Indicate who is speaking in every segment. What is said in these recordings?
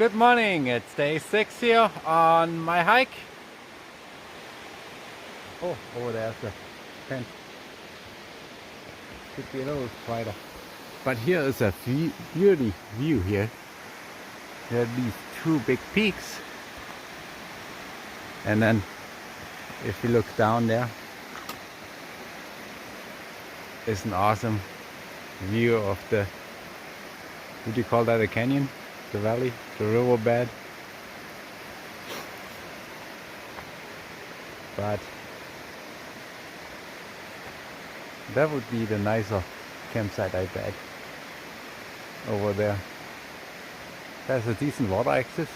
Speaker 1: Good morning, it's day 6 here on my hike. Oh, over there's the tent. Could be a little brighter. But here is a beauty view here. There are these two big peaks. And then if you look down there, it's an awesome view of the, would you call that a canyon? The valley, the riverbed. But that would be the nicer campsite, I bet. Over there. There's a decent water access.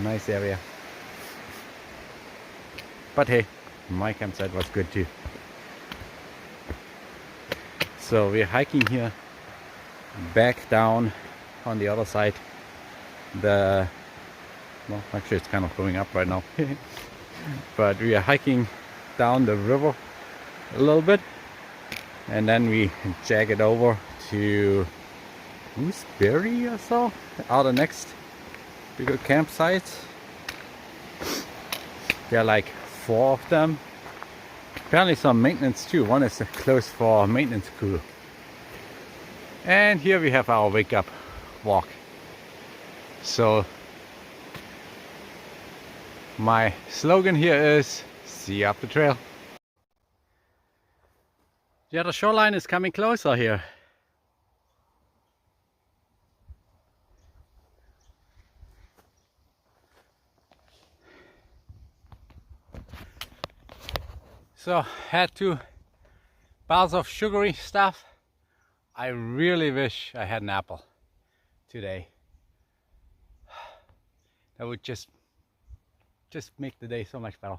Speaker 1: Nice area. But hey, my campsite was good too. So we're hiking here back down on the other side. Well, actually it's kind of going up right now. But we are hiking down the river a little bit, and then we jag it over to Gooseberry or so, are the next bigger campsites. There are like 4 of them. Apparently some maintenance too. One is closed for maintenance crew. And here we have our wake up walk. So my slogan here is see you up the trail. Yeah, the shoreline is coming closer here. So had 2 bowls of sugary stuff. I really wish I had an apple today. That would just make the day so much better.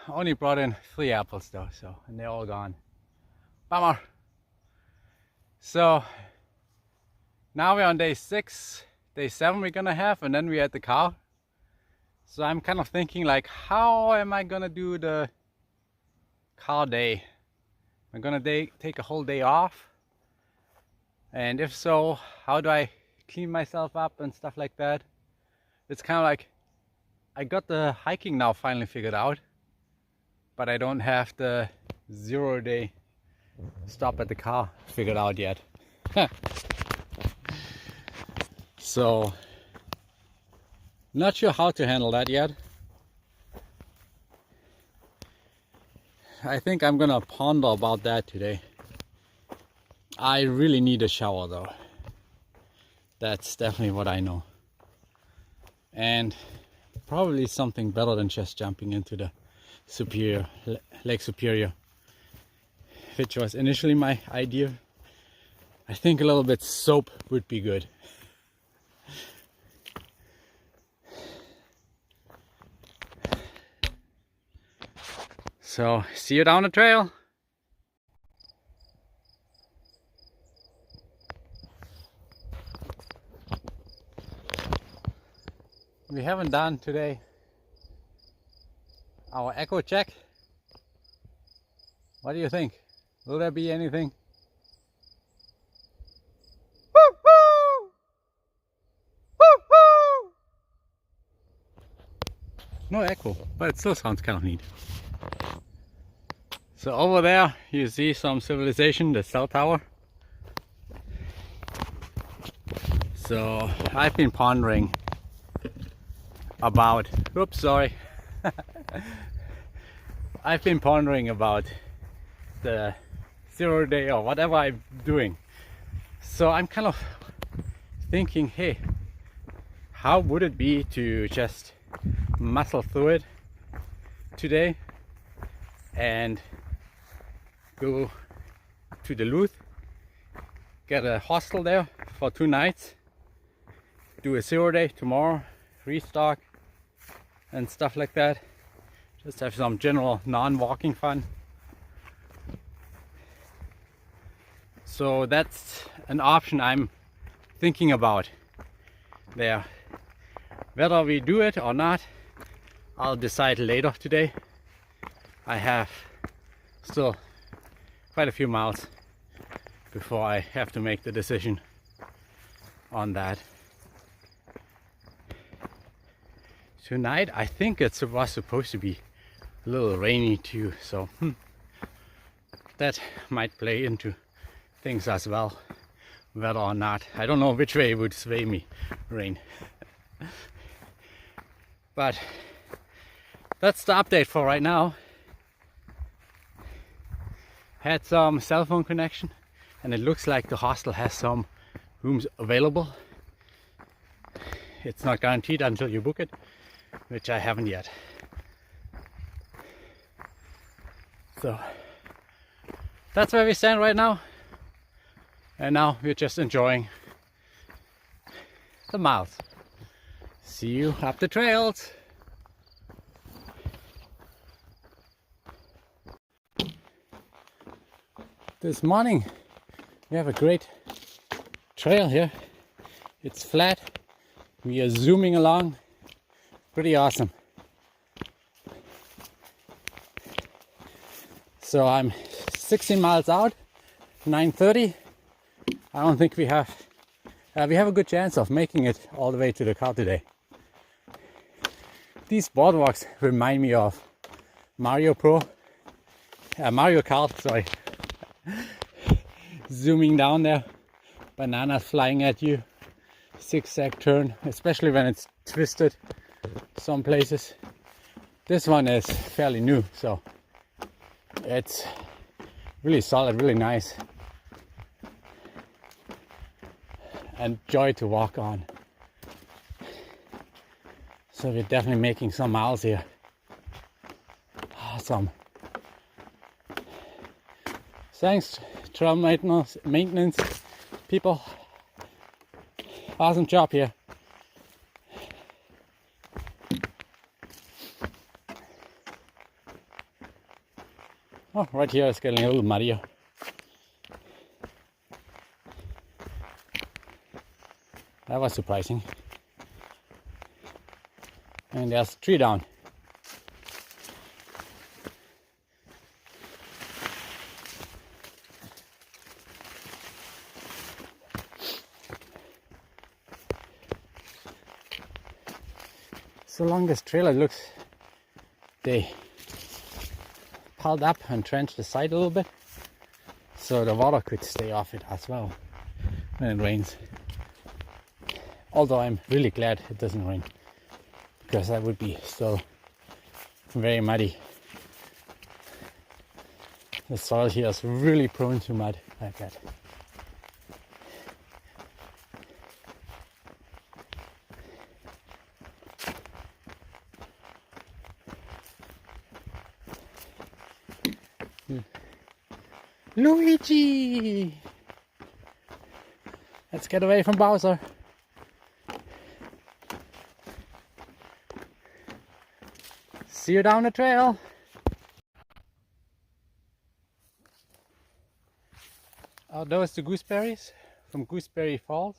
Speaker 1: Only brought in 3 apples though, so, and they're all gone. Bummer. So now we're on day 6. Day 7 we're gonna have, and then we're at the car. So I'm kind of thinking like, how am I gonna do the car day? I'm gonna take a whole day off, and if so, how do I clean myself up and stuff like that? It's kind of like I got the hiking now finally figured out, but I don't have the 0-day stop at the car figured out yet. So not sure how to handle that yet. I think I'm gonna ponder about that today. I really need a shower though. That's definitely what I know. And probably something better than just jumping into the Lake Superior, which was initially my idea. I think a little bit soap would be good. So, see you down the trail. We haven't done today our echo check. What do you think? Will there be anything? Woo-hoo! Woo-hoo! No echo, but it still sounds kind of neat. So over there you see some civilization, the cell tower. So I've been pondering about, I've been pondering about the 0-day or whatever I'm doing. So I'm kind of thinking, hey, how would it be to just muscle through it today and go to Duluth, get a hostel there for 2 nights, do a 0-day tomorrow, restock and stuff like that. Just have some general non-walking fun. So that's an option I'm thinking about there. Whether we do it or not, I'll decide later today. I have still quite a few miles before I have to make the decision on that. tonight I think it was supposed to be a little rainy too, so that might play into things as well, whether or not. I don't know which way it would sway me, rain. But that's the update for right now. Had some cell phone connection and it looks like the hostel has some rooms available. It's not guaranteed until you book it, which I haven't yet. So that's where we stand right now. And now we're just enjoying the miles. See you up the trails. This morning we have a great trail here. It's flat. We are zooming along. Pretty awesome. So I'm 16 miles out, 9:30. I don't think we have a good chance of making it all the way to the car today. These boardwalks remind me of Mario Kart, sorry. Zooming down there, bananas flying at you, zigzag turn, especially when it's twisted some places. This one is fairly new, so it's really solid, really nice, and joy to walk on. So we're definitely making some miles here. Awesome. Thanks, trail maintenance people. Awesome job here. Oh, right here it's getting a little muddier. That was surprising. And there's a tree down. So along this trail it looks they piled up and trenched the side a little bit so the water could stay off it as well when it rains. Although I'm really glad it doesn't rain, because that would be still very muddy. The soil here is really prone to mud like that. Luigi! Let's get away from Bowser. See you down the trail. Are those the gooseberries from Gooseberry Falls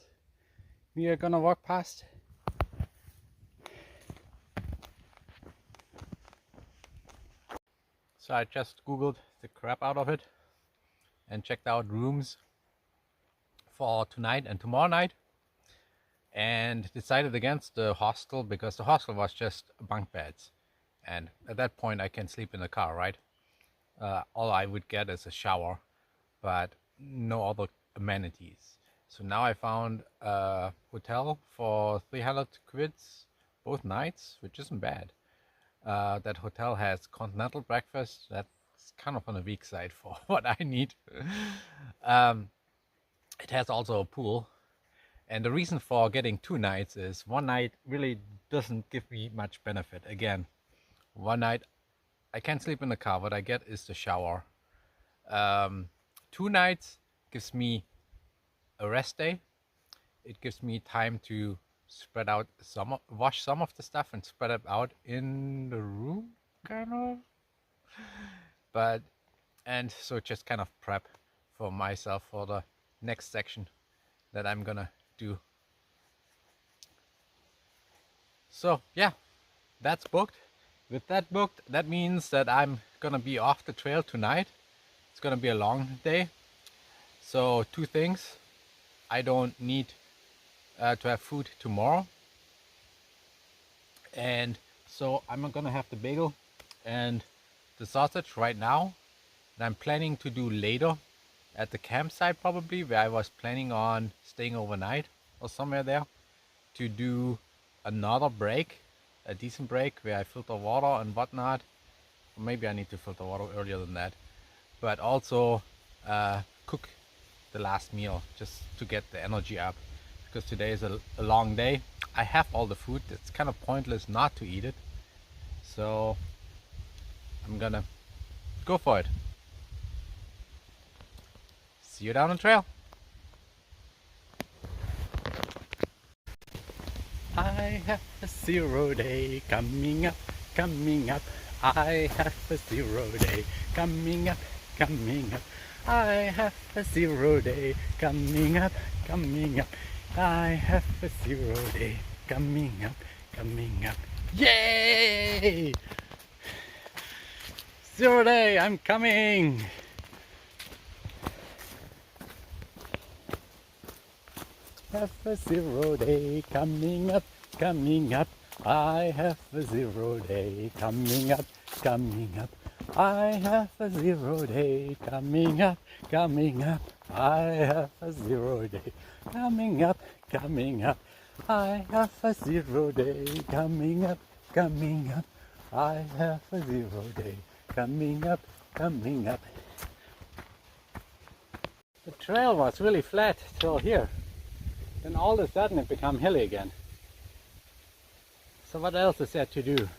Speaker 1: we are gonna walk past? So I just googled the crap out of it and checked out rooms for tonight and tomorrow night, and decided against the hostel because the hostel was just bunk beds, and at that point I can sleep in the car, right? All I would get is a shower, but no other amenities. So now I found a hotel for 300 quids both nights, which isn't bad. That hotel has continental breakfast. That's kind of on the weak side for what I need. It has also a pool, and the reason for getting 2 nights is one night really doesn't give me much benefit. Again, one night I can't sleep in the car. What I get is the shower. 2 nights gives me a rest day. It gives me time to spread out wash some of the stuff and spread it out in the room, kind of. But, and so just kind of prep for myself for the next section that I'm gonna do. So yeah, that's booked. With that booked, that means that I'm gonna be off the trail tonight. It's gonna be a long day. So 2 things: I don't need to have food tomorrow. And so I'm gonna have the bagel and the sausage right now, and I'm planning to do later at the campsite, probably where I was planning on staying overnight or somewhere there, to do another break, a decent break where I filter water and whatnot. Or maybe I need to filter water earlier than that, but also cook the last meal just to get the energy up, because today is a long day. I have all the food. It's kind of pointless not to eat it, so I'm gonna go for it. See you down the trail. I have a 0 day coming up, coming up. I have a 0 day coming up, coming up. I have a 0 day coming up, coming up. I have a 0 day coming up, coming up. Yay! 0 day, I'm coming! Have a 0 day coming up, coming up. I have a 0 day coming up, coming up. I have a 0 day coming up, coming up. I have a 0 day coming up, coming up. I have a 0 day coming up, coming up. I have a 0 day coming up, coming up. The trail was really flat till here. Then all of a sudden it became hilly again. So what else is there to do?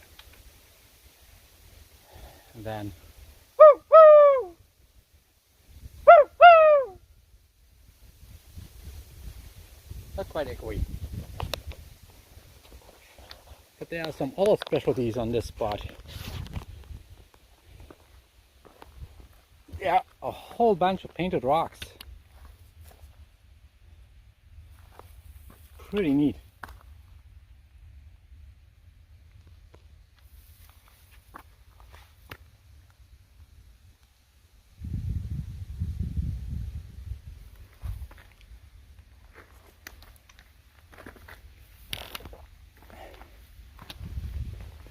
Speaker 1: And then woo, woo! Woo, woo! Not quite echoey. But there are some other specialties on this spot. Yeah, a whole bunch of painted rocks. Pretty neat.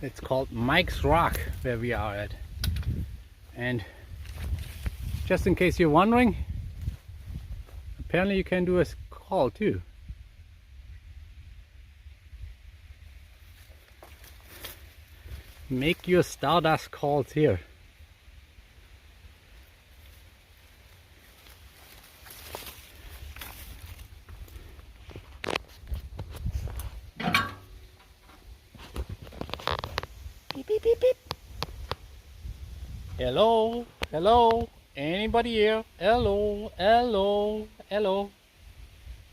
Speaker 1: It's called Mike's Rock where we are at. And just in case you're wondering, apparently you can do a call too. Make your stardust calls here. Beep, beep, beep, beep. Hello, hello, anybody here? Hello, hello, hello.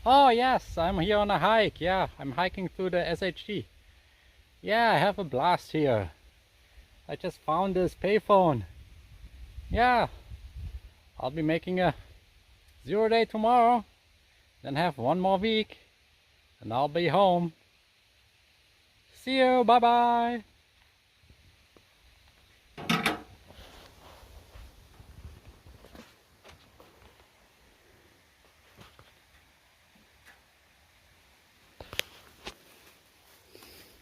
Speaker 1: Oh yes, I'm here on a hike. Yeah, I'm hiking through the SHT. Yeah, I have a blast here. I just found this payphone. Yeah, I'll be making a 0 day tomorrow, then have one more week, and I'll be home. See you, bye bye.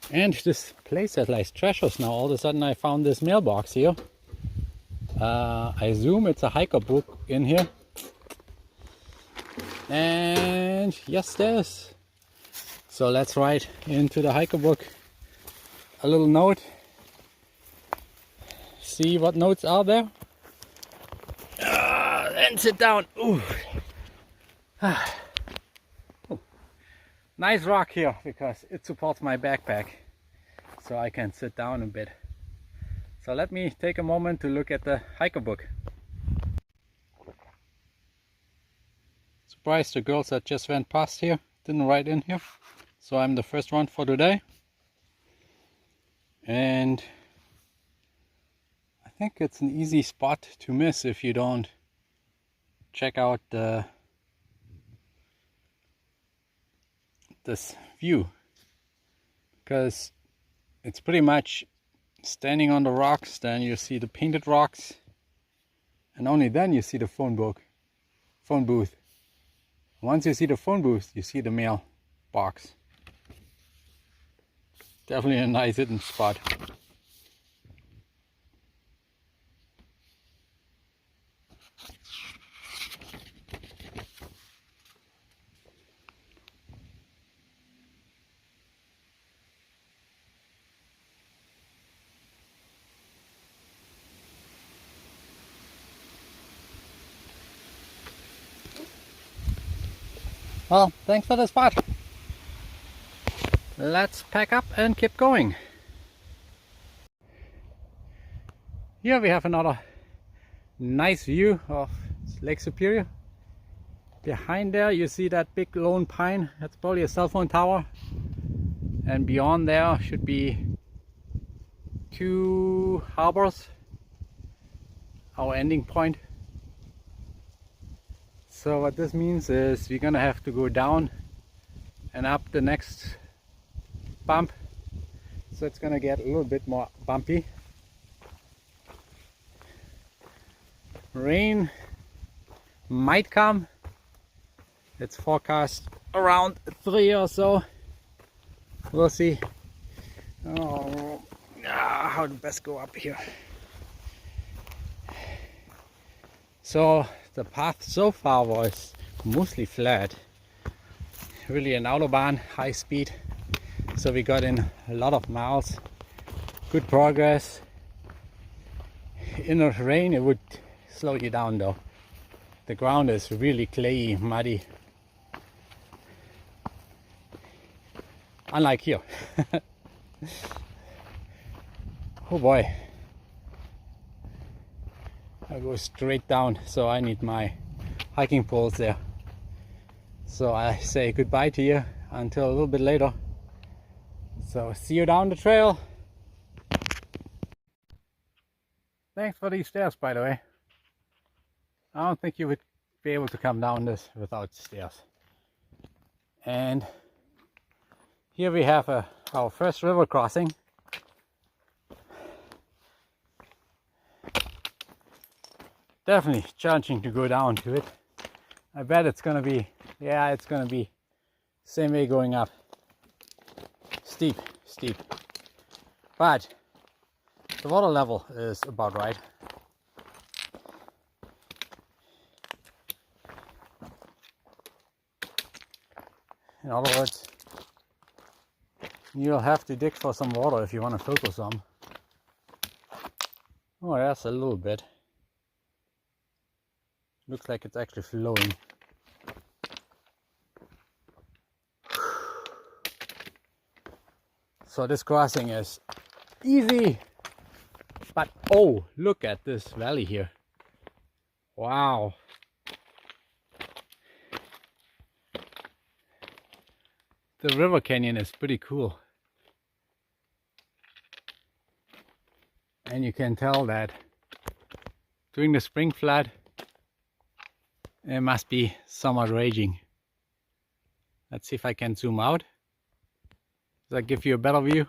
Speaker 1: And this place has like treasures now. All of a sudden I found this mailbox here. I assume it's a hiker book in here. And yes, there is. So let's write into the hiker book a little note. See what notes are there. And sit down. Ooh. Nice rock here because it supports my backpack, so I can sit down a bit. So let me take a moment to look at the hiker book. Surprised the girls that just went past here didn't write in here, so I'm the first one for today. And I think it's an easy spot to miss if you don't check out this view, because it's pretty much standing on the rocks, then you see the painted rocks, and only then you see the phone booth. Once you see the phone booth, you see the mail box. Definitely a nice hidden spot. Well, thanks for the spot. Let's pack up and keep going. Here we have another nice view of Lake Superior. Behind there you see that big lone pine. That's probably a cell phone tower. And beyond there should be 2 harbors, our ending point. So what this means is we're gonna have to go down and up the next bump. So it's gonna get a little bit more bumpy. Rain might come. It's forecast around 3 or so. We'll see. Oh, how to best go up here. So the path so far was mostly flat. Really an autobahn, high speed. So we got in a lot of miles. Good progress. In the rain it would slow you down though. The ground is really clayey, muddy. Unlike here. Oh boy. I go straight down, so I need my hiking poles there. So I say goodbye to you until a little bit later. So see you down the trail. Thanks for these stairs, by the way. I don't think you would be able to come down this without stairs. And here we have our first river crossing. Definitely challenging to go down to it. I bet it's gonna be, yeah, it's gonna be same way going up. Steep, steep. But the water level is about right. In other words, you'll have to dig for some water if you want to filter some. Oh, that's a little bit. Looks like it's actually flowing. So this crossing is easy. But oh, look at this valley here. Wow. The river canyon is pretty cool. And you can tell that during the spring flood it must be somewhat raging. Let's see if I can zoom out. Does that give you a better view?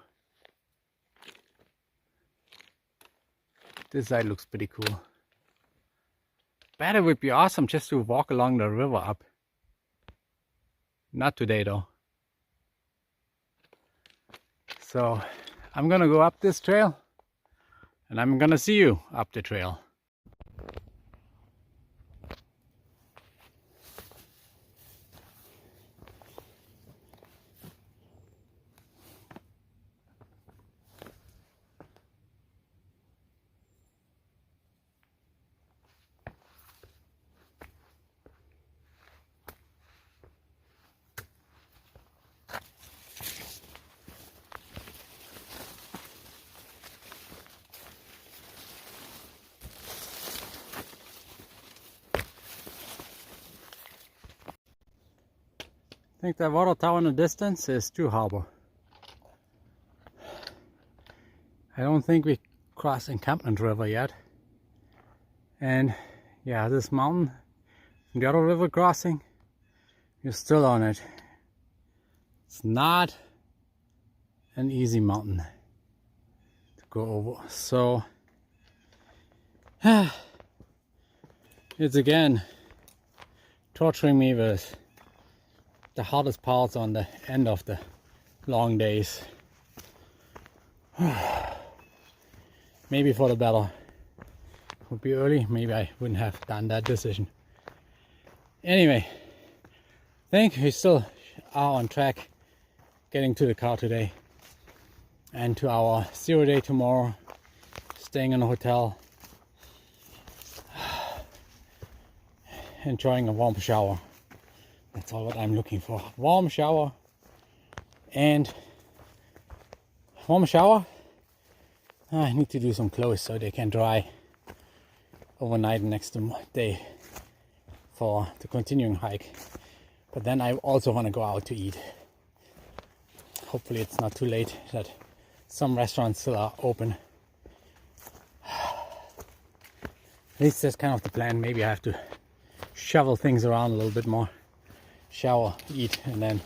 Speaker 1: This side looks pretty cool. Bet it would be awesome just to walk along the river up. Not today though. So I'm gonna go up this trail and I'm gonna see you up the trail. I think that water tower in the distance is True Harbor. I don't think we crossed Encampment River yet. And yeah, this mountain, the other river crossing, you're still on it. It's not an easy mountain to go over. So it's again torturing me with the hardest parts on the end of the long days. Maybe for the better. Would be early, maybe I wouldn't have done that decision. Anyway, I think we still are on track getting to the car today and to our 0 day tomorrow, staying in a hotel, enjoying a warm shower. That's all what I'm looking for. Warm shower. And warm shower. I need to do some clothes so they can dry overnight next day for the continuing hike. But then I also want to go out to eat. Hopefully it's not too late, that some restaurants still are open. At least that's kind of the plan. Maybe I have to shovel things around a little bit more. Shower, eat, and then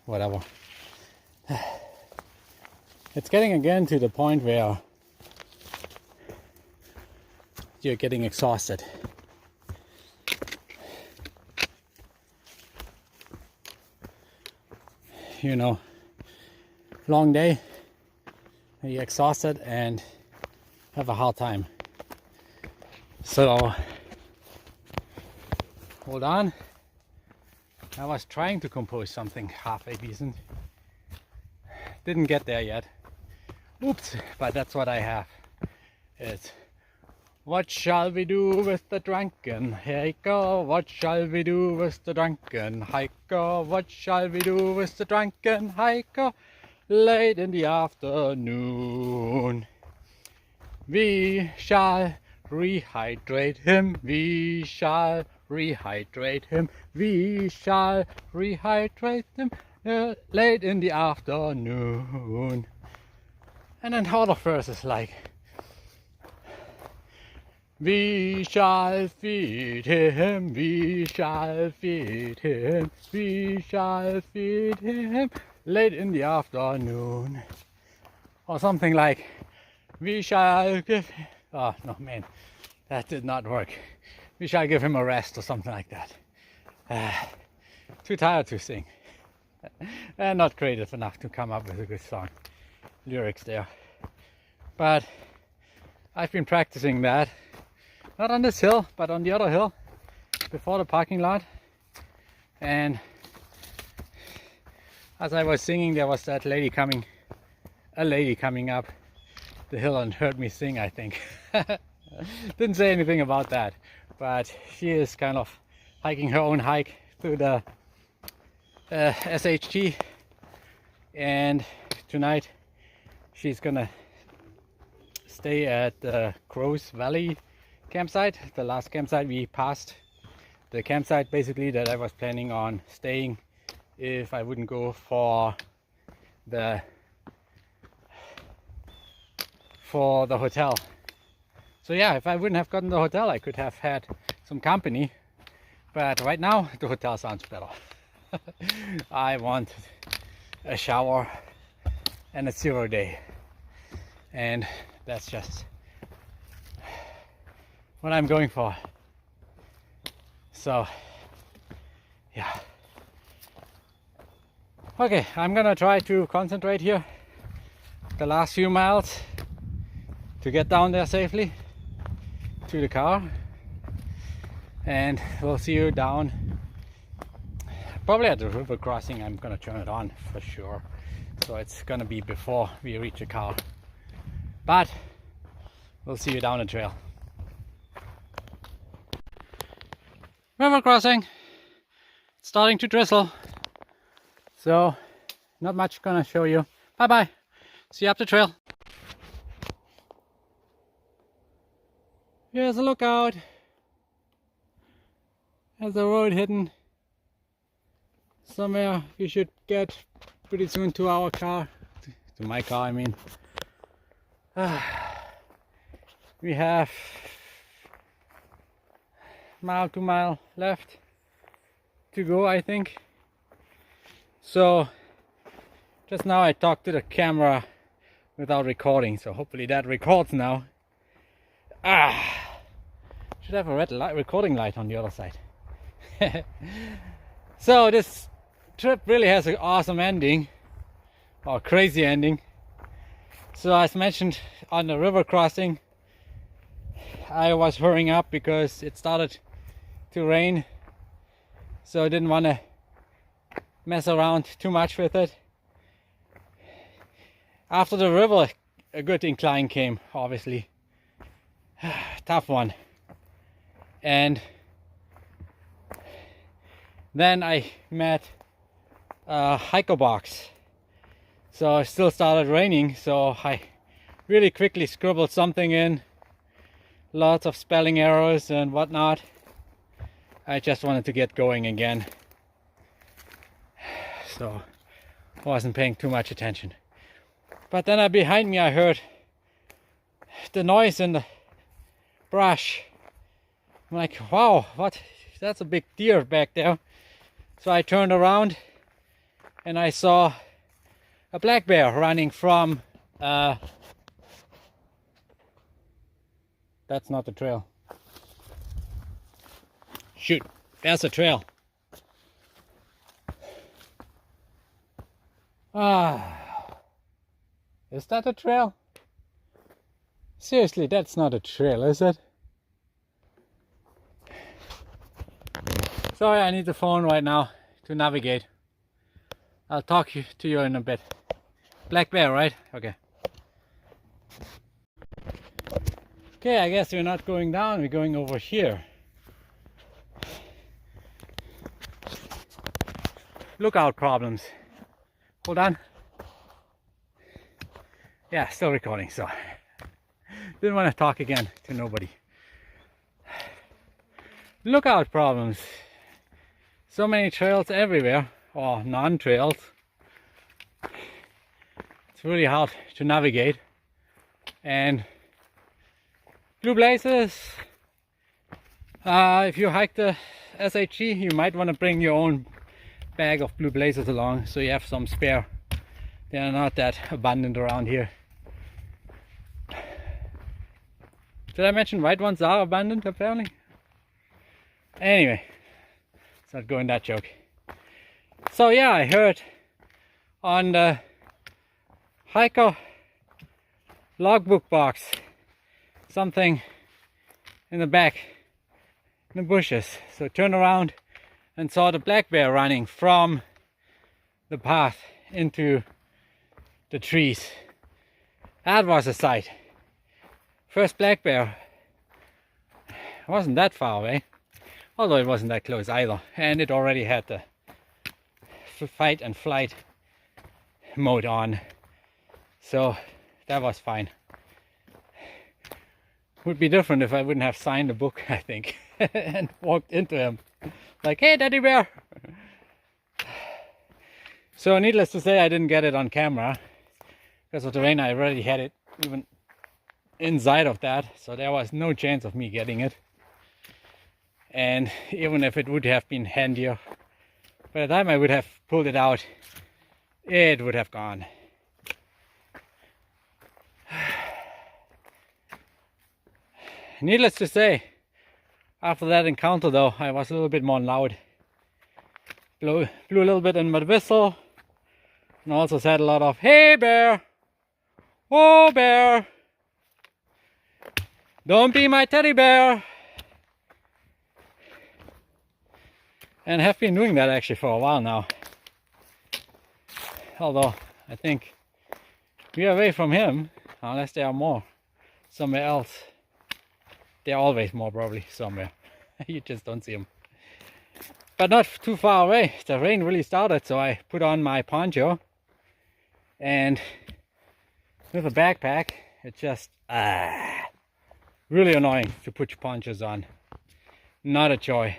Speaker 1: whatever. It's getting again to the point where you're getting exhausted. You know, long day, you're exhausted and have a hard time. So, hold on. I was trying to compose something halfway decent. Didn't get there yet. Oops, but that's what I have. It's what shall we do with the drunken hiker? What shall we do with the drunken hiker? What shall we do with the drunken hiker? Late in the afternoon. We shall rehydrate him. We shall rehydrate him. We shall rehydrate him. Late in the afternoon. And then other verses like, we shall feed him, we shall feed him, we shall feed him late in the afternoon. Or something like, we shall give him, oh no man, that did not work. We shall give him a rest or something like that. Too tired to sing. And not creative enough to come up with a good song. Lyrics there. But I've been practicing that. Not on this hill, but on the other hill before the parking lot. And as I was singing, there was that lady coming up the hill and heard me sing, I think. Didn't say anything about that, but she is kind of hiking her own hike through the SHT, and tonight she's gonna stay at the Crows Valley campsite, the last campsite we passed. The campsite basically that I was planning on staying if I wouldn't go for the hotel. So yeah, if I wouldn't have gotten the hotel, I could have had some company, but right now the hotel sounds better. I want a shower and a 0 day, and that's just what I'm going for. So yeah, okay, I'm gonna try to concentrate here the last few miles to get down there safely to the car, and we'll see you down probably at the river crossing. I'm gonna turn it on for sure, so it's gonna be before we reach the car, but we'll see you down the trail. River crossing. It's starting to drizzle, so not much gonna show you. Bye bye. See you up the trail. Here's a lookout. There's the road hidden somewhere. We should get pretty soon to our car, to my car I mean. We have mile, 2 mile left to go, I think. So just now I talked to the camera without recording, so hopefully that records now. Should have a red light, recording light on the other side. So this trip really has an awesome ending, or crazy ending. So as mentioned, on the river crossing, I was hurrying up because it started to rain, so I didn't want to mess around too much with it. After the river, a good incline came, obviously. Tough one. And then I met a hiker box. So it still started raining, so I really quickly scribbled something in. Lots of spelling errors and whatnot. I just wanted to get going again. So I wasn't paying too much attention. But then behind me I heard the noise in the brush. I'm like, wow, what? That's a big deer back there. So I turned around and I saw a black bear running from that's not the trail. Shoot, there's a trail. Is that a trail? Seriously, that's not a trail, is it? Sorry, I need the phone right now to navigate. I'll talk to you in a bit. Black bear, right? Okay. Okay, I guess we're not going down, we're going over here. Lookout problems. Hold on. Yeah, still recording, so didn't want to talk again to nobody. Lookout problems. So many trails everywhere, or non-trails. It's really hard to navigate. And blue blazes. If you hike the SHG, you might want to bring your own bag of blue blazes along, so you have some spare. They are not that abundant around here. Did I mention white ones are abundant apparently? Anyway, let's not go in that joke. So yeah, I heard on the hiker logbook box something in the back in the bushes. So turned around and saw the black bear running from the path into the trees. That was a sight. First black bear. Wasn't that far away, although it wasn't that close either, and it already had the fight and flight mode on, so that was fine. Would be different if I wouldn't have signed the book, I think, and walked into him like, hey daddy bear. So needless to say, I didn't get it on camera because of the rain. I already had it even inside of that, so there was no chance of me getting it. And even if it would have been handier, by the time I would have pulled it out, it would have gone. Needless to say, after that encounter though, I was a little bit more loud. Blew a little bit in my whistle, and also said a lot of, hey bear, oh bear, don't be my teddy bear. And have been doing that actually for a while now. Although I think we are away from him, unless there are more somewhere else. They're always more probably somewhere. You just don't see them. But not too far away. The rain really started, so I put on my poncho. And with a backpack, it's just really annoying to put your ponchos on. Not a joy.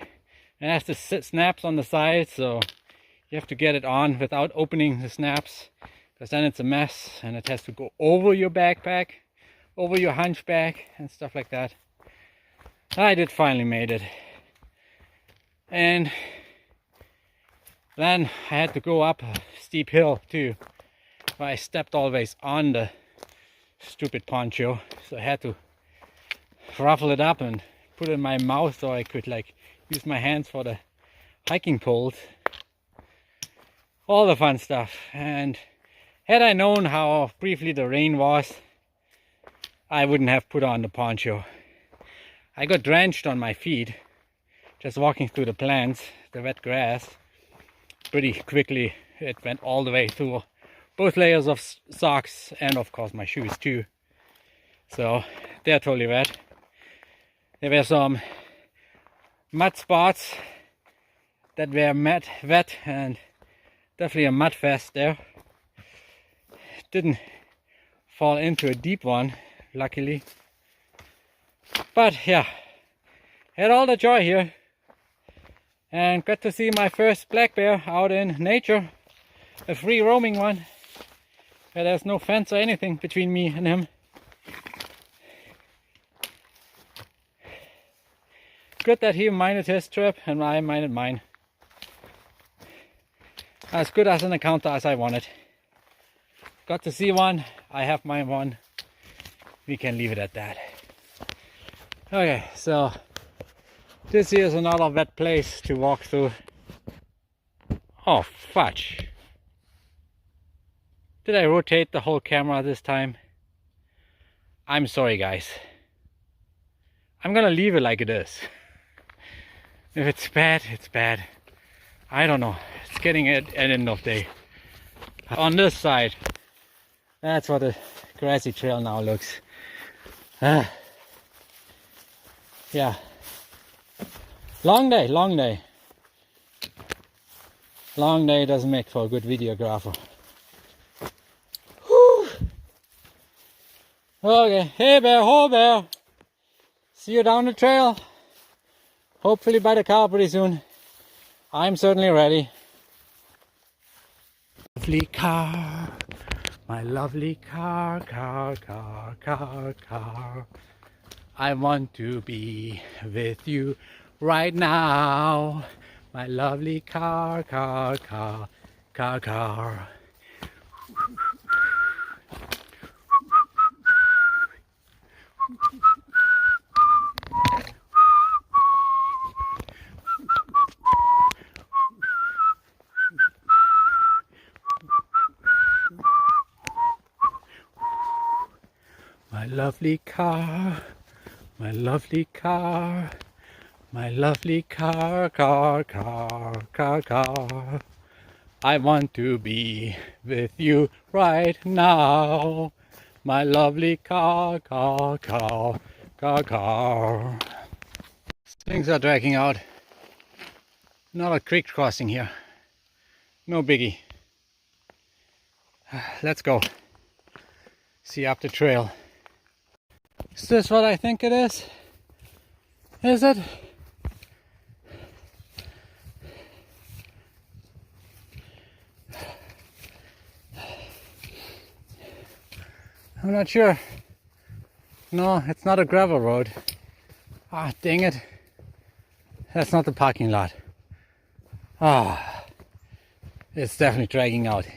Speaker 1: It has the snaps on the side, so you have to get it on without opening the snaps, because then it's a mess and it has to go over your backpack, over your hunchback and stuff like that. I did finally made it. And then I had to go up a steep hill too, where I stepped always on the stupid poncho, so I had to ruffle it up and put it in my mouth so I could like use my hands for the hiking poles. All the fun stuff. And Had I known how briefly the rain was, I wouldn't have put on the poncho. I got drenched on my feet just walking through the plants, the wet grass. Pretty quickly it went all the way through both layers of socks and of course my shoes too. So they're totally wet. There were some mud spots that were wet and definitely a mud fest there. Didn't fall into a deep one, luckily. But yeah, had all the joy here and got to see my first black bear out in nature. A free roaming one. There's no fence or anything between me and him. Good that he minded his trip and I minded mine. As good as an encounter as I wanted. Got to see one, I have my one. We can leave it at that. Okay, so this here is another wet place to walk through. Oh fudge. Did I rotate the whole camera this time? I'm sorry guys. I'm gonna leave it like it is. If it's bad, it's bad. I don't know. It's getting at end of day. On this side, that's what the grassy trail now looks. Yeah. Long day, long day. Long day doesn't make for a good videographer. Whew. Okay, hey bear, ho bear. See you down the trail. Hopefully by the car pretty soon. I'm certainly ready. Lovely car. My lovely car, car. I want to be with you right now. My lovely car. My lovely car, my lovely car, my lovely car. I want to be with you right now. My lovely car. Things are dragging out. Another creek crossing here. No biggie. Let's go. See up the trail. Is this what I think it is? Is it? I'm not sure. No, it's not a gravel road. Ah, dang it. That's not the parking lot. Ah, it's definitely dragging out.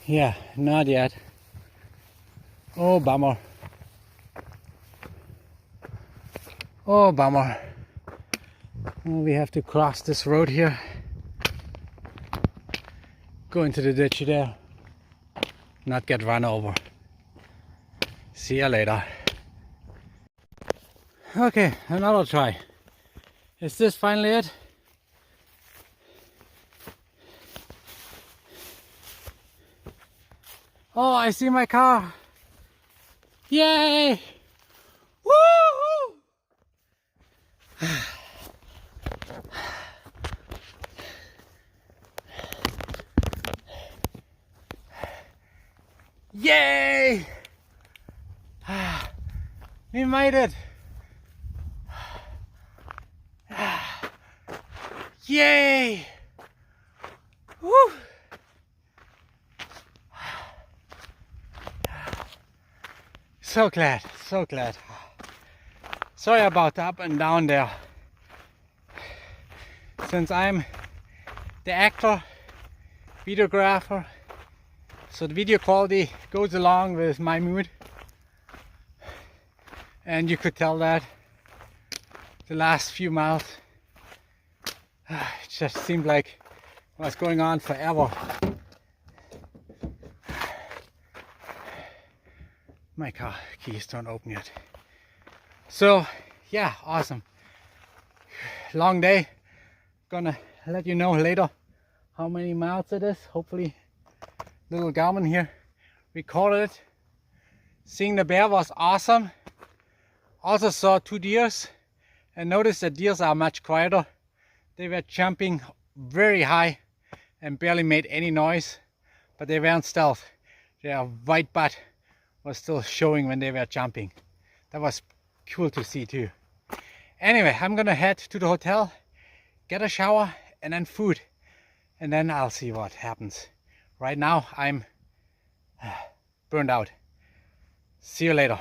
Speaker 1: Yeah, not yet. Oh, bummer. Oh, bummer. Well, we have to cross this road here. Go into the ditch there. Not get run over. See ya later. Okay, another try. Is this finally it? Oh, I see my car. Yay! Woo! Yay! We made it. Yay! Woo! So glad, so glad. Sorry about the up and down there. Since I'm the actor, videographer, so the video quality goes along with my mood. And you could tell that the last few miles It just seemed like it was going on forever. My car keys don't open yet. So yeah, awesome. Long day. Gonna let you know later how many miles it is. Hopefully little Garmin here recorded it. Seeing the bear was awesome. Also saw 2 deers and noticed that deers are much quieter. They were jumping very high and barely made any noise, but they weren't stealth. Their white butt was still showing when they were jumping. That was cool to see too. Anyway, I'm gonna head to the hotel, get a shower and then food, and then I'll see what happens. Right now I'm burned out. See you later.